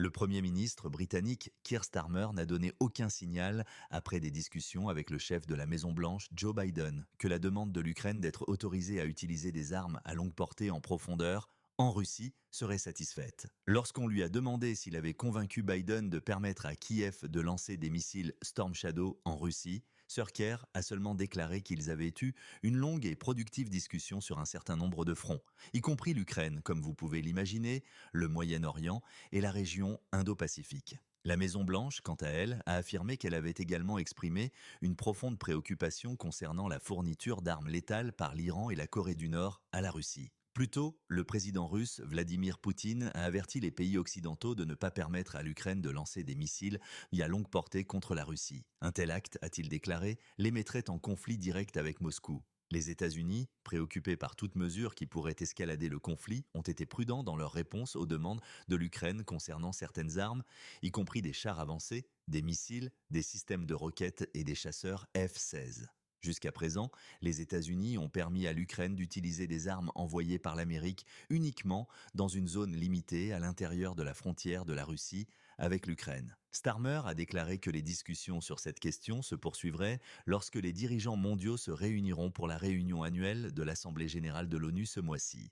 Le Premier ministre britannique Keir Starmer n'a donné aucun signal après des discussions avec le chef de la Maison-Blanche, Joe Biden, que la demande de l'Ukraine d'être autorisée à utiliser des armes à longue portée en profondeur en Russie serait satisfaite. Lorsqu'on lui a demandé s'il avait convaincu Biden de permettre à Kiev de lancer des missiles Storm Shadow en Russie, Sir Keir a seulement déclaré qu'ils avaient eu une longue et productive discussion sur un certain nombre de fronts, y compris l'Ukraine, comme vous pouvez l'imaginer, le Moyen-Orient et la région Indo-Pacifique. La Maison-Blanche, quant à elle, a affirmé qu'elle avait également exprimé une profonde préoccupation concernant la fourniture d'armes létales par l'Iran et la Corée du Nord à la Russie. Plus tôt, le président russe Vladimir Poutine a averti les pays occidentaux de ne pas permettre à l'Ukraine de lancer des missiles à longue portée contre la Russie. Un tel acte, a-t-il déclaré, les mettrait en conflit direct avec Moscou. Les États-Unis, préoccupés par toute mesure qui pourrait escalader le conflit, ont été prudents dans leur réponse aux demandes de l'Ukraine concernant certaines armes, y compris des chars avancés, des missiles, des systèmes de roquettes et des chasseurs F-16. Jusqu'à présent, les États-Unis ont permis à l'Ukraine d'utiliser des armes envoyées par l'Amérique uniquement dans une zone limitée à l'intérieur de la frontière de la Russie avec l'Ukraine. Starmer a déclaré que les discussions sur cette question se poursuivraient lorsque les dirigeants mondiaux se réuniront pour la réunion annuelle de l'Assemblée générale de l'ONU ce mois-ci.